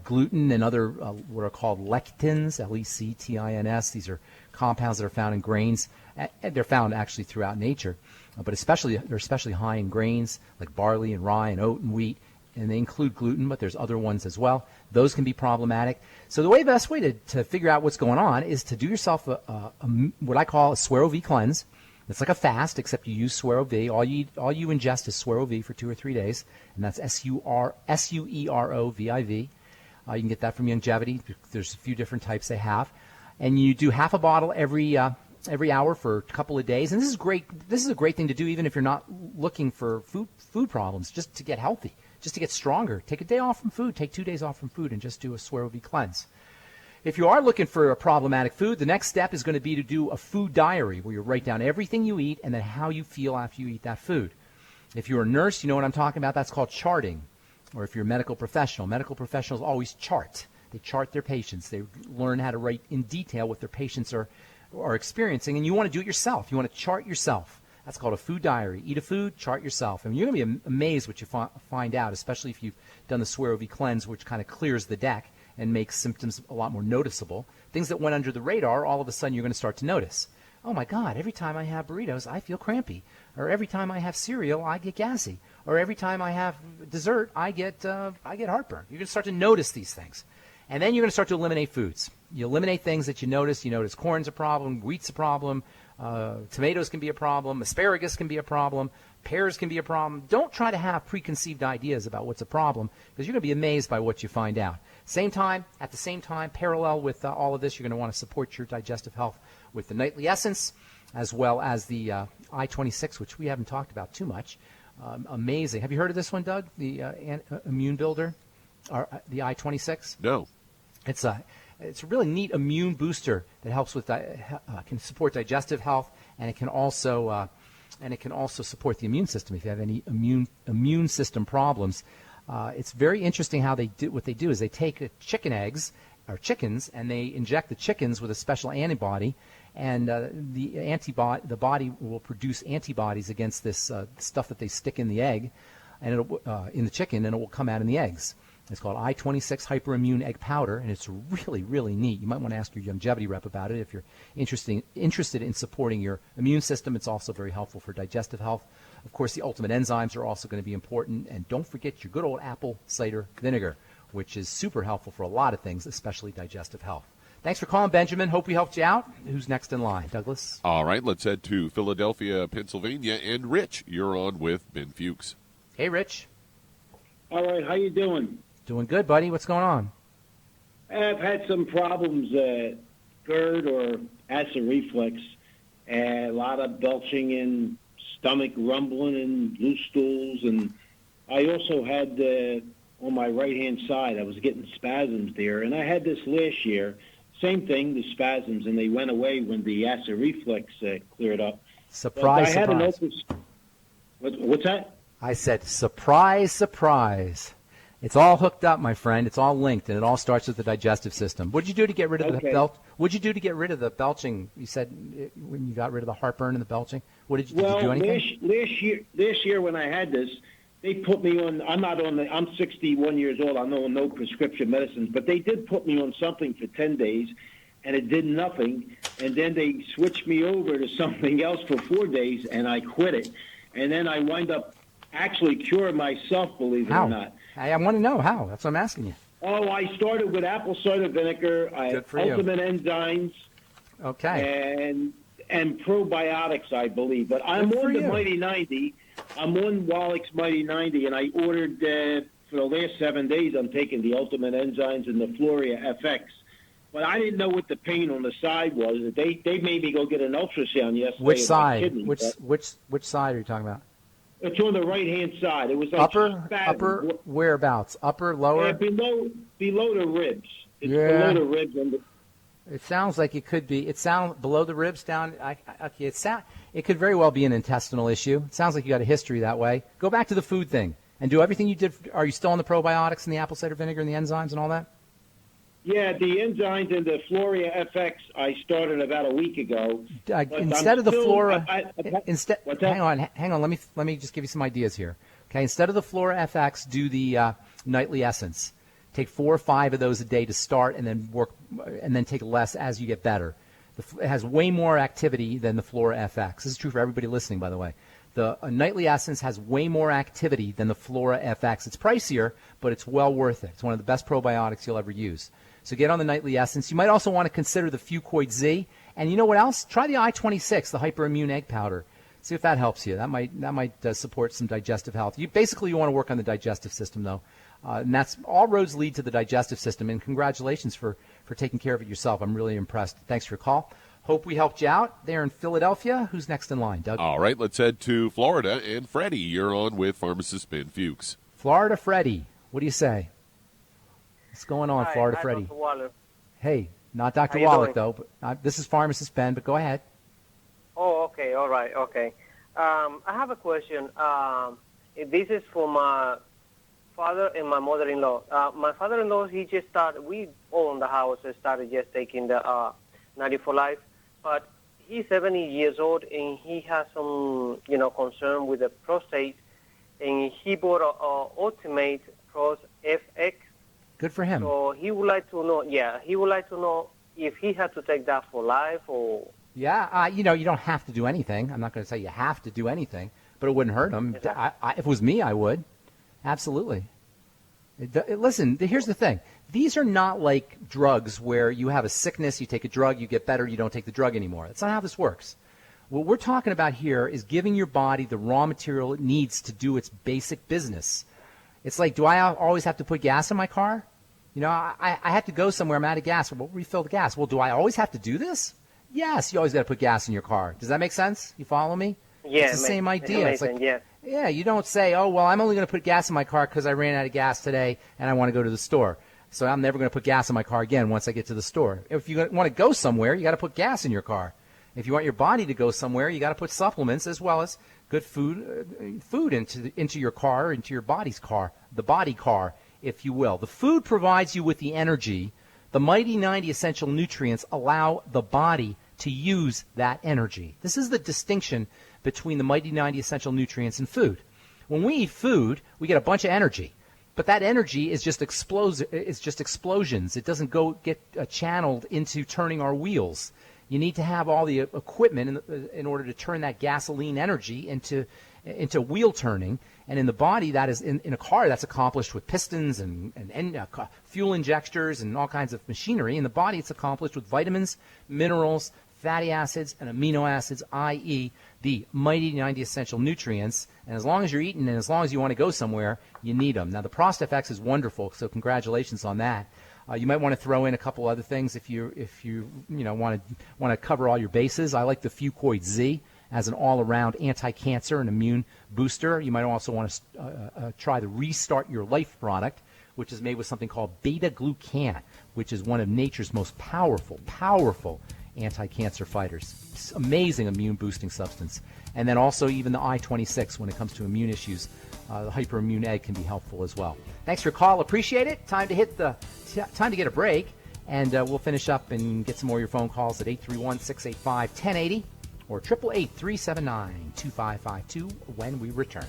C: Gluten and other what are called lectins, Lectins. These are compounds that are found in grains. They're found actually throughout nature, but they're especially high in grains like barley and rye and oat and wheat, and they include gluten, but there's other ones as well. Those can be problematic. So the best way to figure out what's going on is to do yourself what I call a Suero V cleanse. It's like a fast, except you use Suero V. All you ingest is Suero V for 2 or 3 days, and that's SUEROVIV. You can get that from Longevity. There's a few different types they have, and you do half a bottle every hour for a couple of days. And this is great. This is a great thing to do, even if you're not looking for food problems, just to get healthy, just to get stronger. Take a day off from food. Take 2 days off from food, and just do a Suero V cleanse. If you are looking for a problematic food, the next step is going to be to do a food diary where you write down everything you eat and then how you feel after you eat that food. If you're a nurse, you know what I'm talking about. That's called charting. Or if you're a medical professionals always chart. They chart their patients. They learn how to write in detail what their patients are experiencing, and you want to do it yourself. You want to chart yourself. That's called a food diary. Eat a food, chart yourself. And you're going to be amazed what you find out, especially if you've done the Suero V cleanse, which kind of clears the deck and makes symptoms a lot more noticeable. Things that went under the radar, all of a sudden you're going to start to notice. Oh my God, every time I have burritos, I feel crampy. Or every time I have cereal, I get gassy. Or every time I have dessert, I get heartburn. You're going to start to notice these things. And then you're going to start to eliminate foods. You eliminate things that you notice. You notice corn's a problem, wheat's a problem, tomatoes can be a problem, asparagus can be a problem, pears can be a problem. Don't try to have preconceived ideas about what's a problem, because you're going to be amazed by what you find out. At the same time, parallel with all of this, you're going to want to support your digestive health with the Nightly Essence, as well as the I-26, which we haven't talked about too much. Amazing. Have you heard of this one, Doug? The immune builder, or the I-26?
D: No.
C: It's a really neat immune booster that helps with can support digestive health, and it can also support the immune system if you have any immune system problems. It's very interesting how what they do is they take chickens and they inject the chickens with a special antibody, and the body will produce antibodies against this stuff that they stick in the egg, and in the chicken, and it will come out in the eggs. It's called I-26 Hyperimmune Egg Powder, and it's really, really neat. You might want to ask your Longevity rep about it if you're interested in supporting your immune system. It's also very helpful for digestive health. Of course, the ultimate enzymes are also going to be important. And don't forget your good old apple cider vinegar, which is super helpful for a lot of things, especially digestive health. Thanks for calling, Benjamin. Hope we helped you out. Who's next in line? Douglas?
D: All right, let's head to Philadelphia, Pennsylvania. And Rich, you're on with Ben Fuchs.
C: Hey, Rich.
J: All right, how you doing?
C: Doing good, buddy. What's going on?
J: I've had some problems, GERD or acid reflux, and a lot of belching and stomach rumbling and loose stools. And I also had, on my right-hand side, I was getting spasms there. And I had this last year, same thing, the spasms, and they went away when the acid reflux cleared up.
C: Surprise.
J: What's that?
C: I said, surprise. It's all hooked up, my friend. It's all linked, and it all starts with the digestive system. What did you do to get rid of the What did you do to get rid of the belching? You said when you got rid of the heartburn and the belching. Did you do anything?
J: Last year when I had this, they put me on. I'm 61 years old. I'm on no prescription medicines, but they did put me on something for 10 days, and it did nothing. And then they switched me over to something else for 4 days, and I quit it. And then I wind up actually curing myself, believe it or not.
C: I want to know how. That's what I'm asking you.
J: Oh, I started with apple cider vinegar, ultimate enzymes, and probiotics, I believe. But I'm on the Mighty 90. I'm on Wallach's Mighty 90, and I ordered for the last 7 days. I'm taking the ultimate enzymes and the Floria FX. But I didn't know what the pain on the side was. They made me go get an ultrasound yesterday.
C: Which side? Which side are you talking about?
J: It's on the right-hand side. It was like
C: upper whereabouts? Upper, lower?
J: Below the ribs. It's below the ribs.
C: It sounds like it could be. It sounds below the ribs down. It could very well be an intestinal issue. It sounds like you got a history that way. Go back to the food thing and do everything you did. Are you still on the probiotics and the apple cider vinegar and the enzymes and all that?
J: Yeah, the enzymes in the Flora FX I started about a week ago.
C: Instead of the Flora,
J: what's that?
C: hang on. Let me just give you some ideas here. Okay, instead of the Flora FX, do the nightly essence. Take 4 or 5 of those a day to start, and then take less as you get better. It has way more activity than the Flora FX. This is true for everybody listening, by the way. The nightly essence has way more activity than the Flora FX. It's pricier, but it's well worth it. It's one of the best probiotics you'll ever use. So get on the nightly essence. You might also want to consider the Fucoid Z. And you know what else? Try the I-26, the hyperimmune egg powder. See if that helps you. That might support some digestive health. You want to work on the digestive system, though. And that's all roads lead to the digestive system. And congratulations for taking care of it yourself. I'm really impressed. Thanks for your call. Hope we helped you out there in Philadelphia. Who's next in line, Doug?
D: All right, let's head to Florida. And Freddie, you're on with Pharmacist Ben Fuchs.
C: Florida Freddie, what do you say? What's going on,
K: Hi,
C: Florida
K: hi,
C: Freddie?
K: Dr. Wallach.
C: Hey, not Dr.
K: How you
C: Wallach,
K: doing?
C: though. But this is Pharmacist Ben, but go ahead.
K: Oh, okay, all right, okay. I have a question. This is for my father and my mother-in-law. My father-in-law, he just started, we own the house, started just taking the 90 for Life, but he's 70 years old, and he has some, concern with the prostate, and he bought a Ultimate Pros FX.
C: Good for him.
K: So he would like to know, if he had to take that for life or...
C: Yeah, you don't have to do anything. I'm not going to say you have to do anything, but it wouldn't hurt him. If it was me, I would. Absolutely. Listen, here's the thing. These are not like drugs where you have a sickness, you take a drug, you get better, you don't take the drug anymore. That's not how this works. What we're talking about here is giving your body the raw material it needs to do its basic business. It's like, do I always have to put gas in my car? I have to go somewhere, I'm out of gas. Well, refill the gas. Well, do I always have to do this? Yes, you always got to put gas in your car. Does that make sense? You follow me?
K: Yeah,
C: it's the same idea. It's like,
K: yeah.
C: Yeah, you don't say, oh, well, I'm only going to put gas in my car because I ran out of gas today and I want to go to the store. So I'm never going to put gas in my car again once I get to the store. If you want to go somewhere, you got to put gas in your car. If you want your body to go somewhere, you got to put supplements as well as good food into your car, into your body's car, the body car, if you will. The food provides you with the energy. The Mighty 90 essential nutrients allow the body to use that energy. This is the distinction between the Mighty 90 essential nutrients and food. When we eat food, we get a bunch of energy, but that energy is just explosions. It doesn't get channeled into turning our wheels. You need to have all the equipment in order to turn that gasoline energy into wheel turning. And in the body, that is in a car, that's accomplished with pistons and fuel injectors and all kinds of machinery. In the body, it's accomplished with vitamins, minerals, fatty acids, and amino acids, i.e. the Mighty 90 essential nutrients. And as long as you're eating and as long as you want to go somewhere, you need them. Now, the ProstFX is wonderful, so congratulations on that. You might want to throw in a couple other things if you want to cover all your bases. I like the Fucoid Z as an all-around anti-cancer and immune booster. You might also want to try the Restart Your Life product, which is made with something called beta-glucan, which is one of nature's most powerful anti-cancer fighters. It's amazing immune-boosting substance. And then also even the I-26 when it comes to immune issues. The hyperimmune egg can be helpful as well. Thanks for your call. Appreciate it. Time to get a break, and we'll finish up and get some more of your phone calls at 831-685-1080 or 888-379-2552 when we return.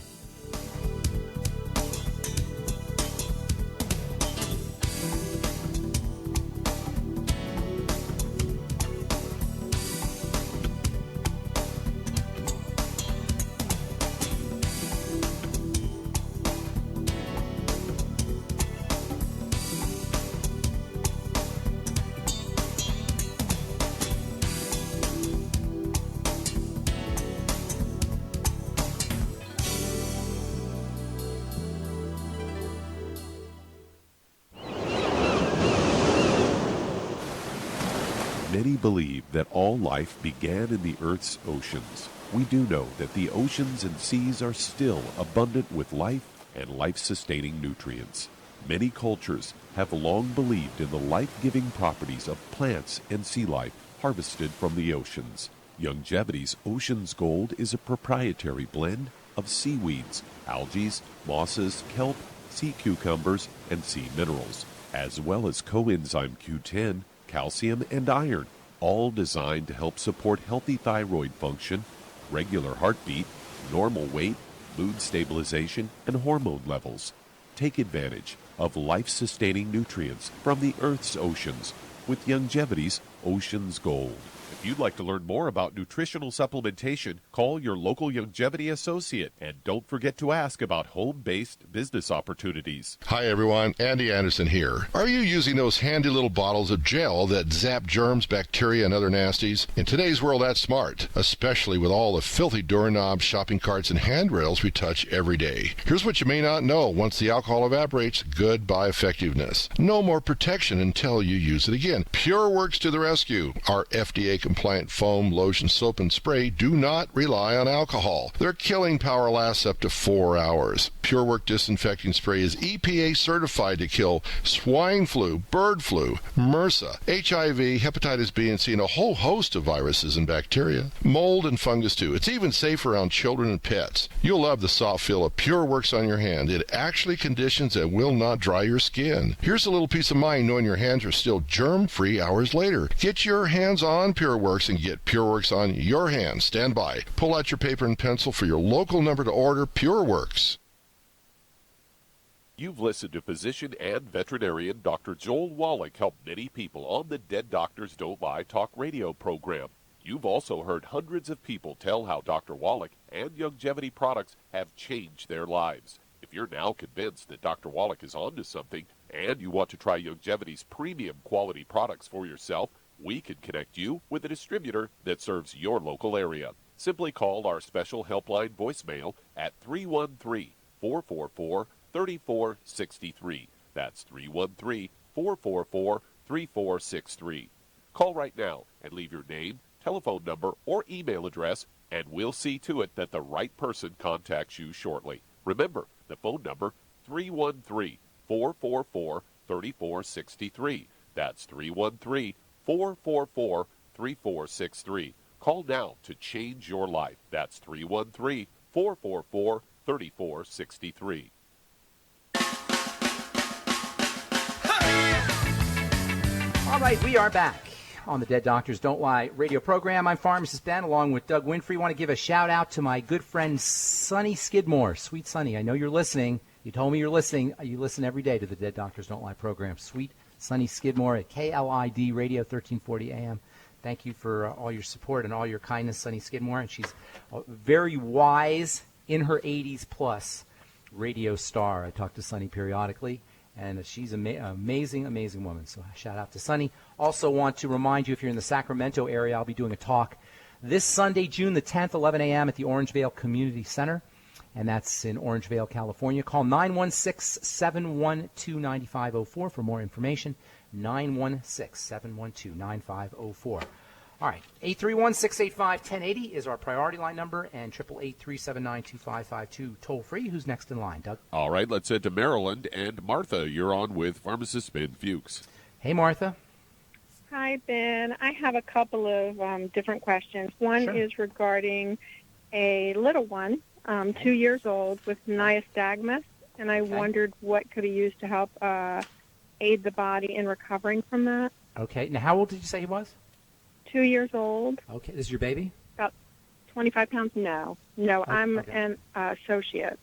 D: Many believe that all life began in the Earth's oceans. We do know that the oceans and seas are still abundant with life and life-sustaining nutrients. Many cultures have long believed in the life-giving properties of plants and sea life harvested from the oceans. Longevity's Ocean's Gold is a proprietary blend of seaweeds, algae, mosses, kelp, sea cucumbers, and sea minerals. as well as coenzyme Q10, calcium, and iron, all designed to help support healthy thyroid function, regular heartbeat, normal weight, mood stabilization, and hormone levels. Take advantage of life-sustaining nutrients from the Earth's oceans with Youngevity's Ocean's Gold. If you'd like to learn more about nutritional supplementation, call your local Youngevity associate, and don't forget to ask about home-based business opportunities.
L: Hi everyone, Andy Anderson here. Are you using those handy little bottles of gel that zap germs, bacteria, and other nasties? In today's world, that's smart, especially with all the filthy doorknobs, shopping carts, and handrails we touch every day. Here's what you may not know. Once the alcohol evaporates, goodbye effectiveness. No more protection until you use it again. PureWorks to the rescue. Our FDA-compliant foam, lotion, soap, and spray do not rely on alcohol. Their killing power lasts up to 4 hours. PureWork disinfecting spray is EPA certified to kill swine flu, bird flu, MRSA, HIV, hepatitis B and C, and a whole host of viruses and bacteria. Mold and fungus too. It's even safe around children and pets. You'll love the soft feel of PureWorks on your hand. It actually conditions and will not dry your skin. Here's a little peace of mind knowing your hands are still germ-free hours later. Get your hands on PureWorks and get PureWorks on your hands. Stand by. Pull out your paper and pencil for your local number to order. PureWorks.
D: You've listened to physician and veterinarian Dr. Jole Wallach help many people on the Dead Doctors Don't Lie talk radio program. You've also heard hundreds of people tell how Dr. Wallach and Youngevity products have changed their lives. If you're now convinced that Dr. Wallach is onto something and you want to try Youngevity's premium quality products for yourself, we can connect you with a distributor that serves your local area. Simply call our special helpline voicemail at 313-444-3463. That's 313-444-3463. Call right now and leave your name, telephone number, or email address, and we'll see to it that the right person contacts you shortly. Remember, the phone number, 313-444-3463. That's 313-444-3463. Call now to change your life. That's 313-444-3463.
C: All right, we are back on the Dead Doctors Don't Lie radio program. I'm Pharmacist Ben, along with Doug Winfrey. I want to give a shout-out to my good friend Sonny Skidmore. Sweet Sonny, I know you're listening. You told me you're listening. You listen every day to the Dead Doctors Don't Lie program. Sweet Sonny Skidmore at KLID Radio 1340 AM. Thank you for all your support and all your kindness, Sonny Skidmore. And she's a very wise, in her 80s plus, radio star. I talk to Sonny periodically, and she's an amazing, amazing woman. So shout out to Sonny. Also want to remind you, if you're in the Sacramento area, I'll be doing a talk this Sunday, June the 10th, 11 a.m. at the Orangevale Community Center, and that's in Orangevale, California. Call 916-712-9504 for more information, 916-712-9504. All right, 831-685-1080 is our priority line number, and 888-379-2552 toll-free. Who's next in line, Doug?
D: All right, let's head to Maryland. And Martha, you're on with Pharmacist Ben Fuchs.
C: Hey, Martha.
M: Hi, Ben. I have a couple of different questions. One is regarding a little one, 2 years old, with nystagmus, and I wondered what could be used to help aid the body in recovering from that.
C: Okay. Now, how old did you say he was?
M: 2 years old.
C: Okay. This is your baby?
M: About 25 pounds? No. I'm an associate.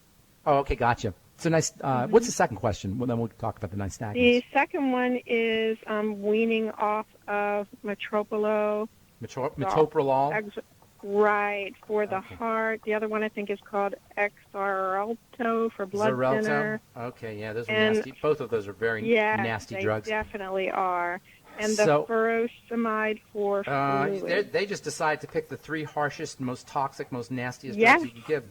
C: Oh, okay. Gotcha. So nice. What's the second question? Well, then we'll talk about the nystagmus.
M: The second one is weaning off of metoprolol.
C: Metoprolol?
M: Right, for the heart. The other one I think is called Xarelto for blood thinner.
C: Okay, yeah, those are nasty. Both of those are very nasty drugs.
M: They definitely are. And the furosemide for fluid.
C: They just decided to pick the three harshest, most toxic, most nastiest drugs you could give.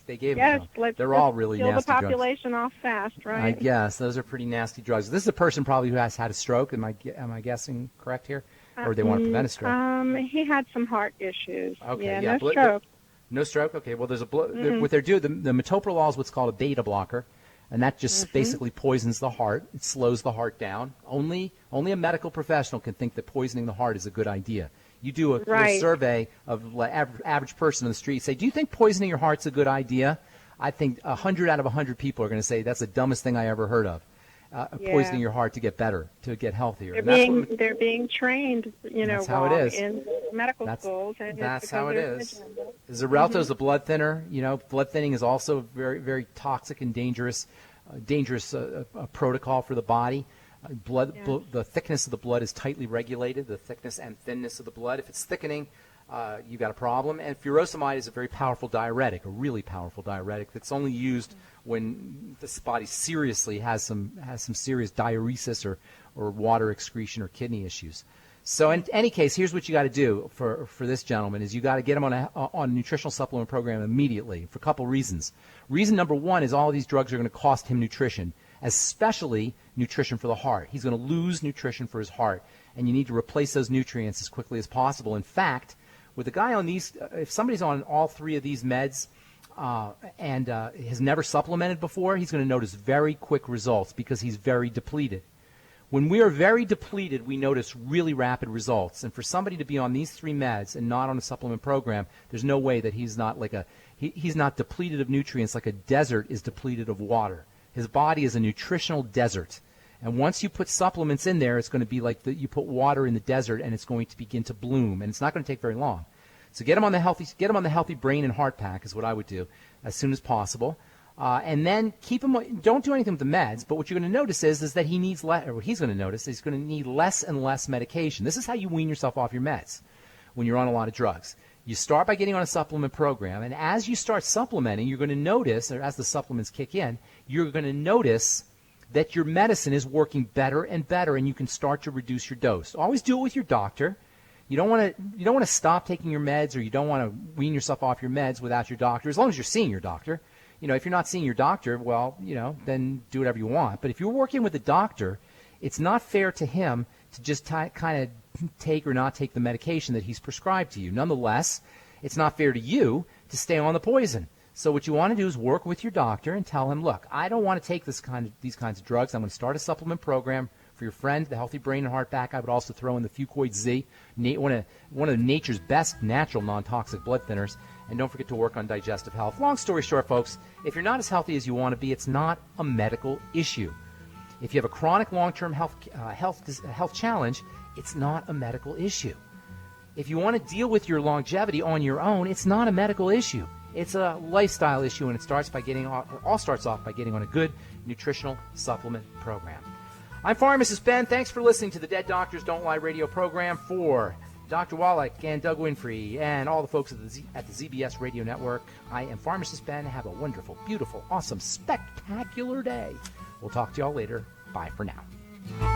C: they gave them. They're all really nasty drugs.
M: Kill the population off fast, right?
C: I guess. Those are pretty nasty drugs. This is a person probably who has had a stroke. Am I guessing correct here? Or they want to prevent a stroke?
M: He had some heart issues.
C: Okay,
M: no stroke.
C: No stroke? Okay, well, there's what they're doing, the metoprolol is what's called a beta blocker. And that just basically poisons the heart. It slows the heart down. Only a medical professional can think that poisoning the heart is a good idea. You do a survey of the average person on the street, say, do you think poisoning your heart's a good idea? I think 100 out of 100 people are going to say that's the dumbest thing I ever heard of. poisoning your heart to get better, to get healthier.
M: They're being trained,
C: that's how it is.
M: In medical schools. And
C: that's how it is. Xarelto is a blood thinner. Blood thinning is also very, very toxic and dangerous protocol for the body. The thickness of the blood is tightly regulated, the thickness and thinness of the blood. If it's thickening, you've got a problem. And furosemide is a very powerful diuretic, a really powerful diuretic that's only used when this body seriously has some serious diuresis or water excretion or kidney issues. So in any case, here's what you got to do for this gentleman is you got to get him on a nutritional supplement program immediately for a couple reasons. Reason number one is all of these drugs are going to cost him nutrition, especially nutrition for the heart. He's going to lose nutrition for his heart, and you need to replace those nutrients as quickly as possible. In fact, with a guy on these, if somebody's on all three of these meds and has never supplemented before, he's going to notice very quick results because he's very depleted. When we are very depleted, we notice really rapid results. And for somebody to be on these three meds and not on a supplement program, there's no way that he's not he's not depleted of nutrients like a desert is depleted of water. His body is a nutritional desert. And once you put supplements in there, it's going to be like you put water in the desert, and it's going to begin to bloom. And it's not going to take very long. So get him on the healthy brain and heart pack is what I would do as soon as possible. And then keep him. Don't do anything with the meds. But what you're going to notice is that he needs less. Or what he's going to notice is he's going to need less and less medication. This is how you wean yourself off your meds when you're on a lot of drugs. You start by getting on a supplement program, and as you start supplementing, you're going to notice, or as the supplements kick in, you're going to notice that your medicine is working better and better, and you can start to reduce your dose. Always do it with your doctor. You don't want to stop taking your meds, or you don't want to wean yourself off your meds without your doctor, as long as you're seeing your doctor. If you're not seeing your doctor, well, then do whatever you want. But if you're working with a doctor, it's not fair to him to just kind of take or not take the medication that he's prescribed to you. Nonetheless, it's not fair to you to stay on the poison. So what you want to do is work with your doctor and tell him, look, I don't want to take these kinds of drugs. I'm going to start a supplement program for your friend, the Healthy Brain and Heart Pack. I would also throw in the Fucoid Z, one of nature's best natural non-toxic blood thinners. And don't forget to work on digestive health. Long story short, folks, if you're not as healthy as you want to be, it's not a medical issue. If you have a chronic long-term health challenge, it's not a medical issue. If you want to deal with your longevity on your own, it's not a medical issue. It's a lifestyle issue, and it all starts off by getting on a good nutritional supplement program. I'm Pharmacist Ben. Thanks for listening to the Dead Doctors Don't Lie radio program. For Dr. Wallach and Doug Winfrey and all the folks at the ZBS Radio Network, I am Pharmacist Ben. Have a wonderful, beautiful, awesome, spectacular day. We'll talk to y'all later. Bye for now.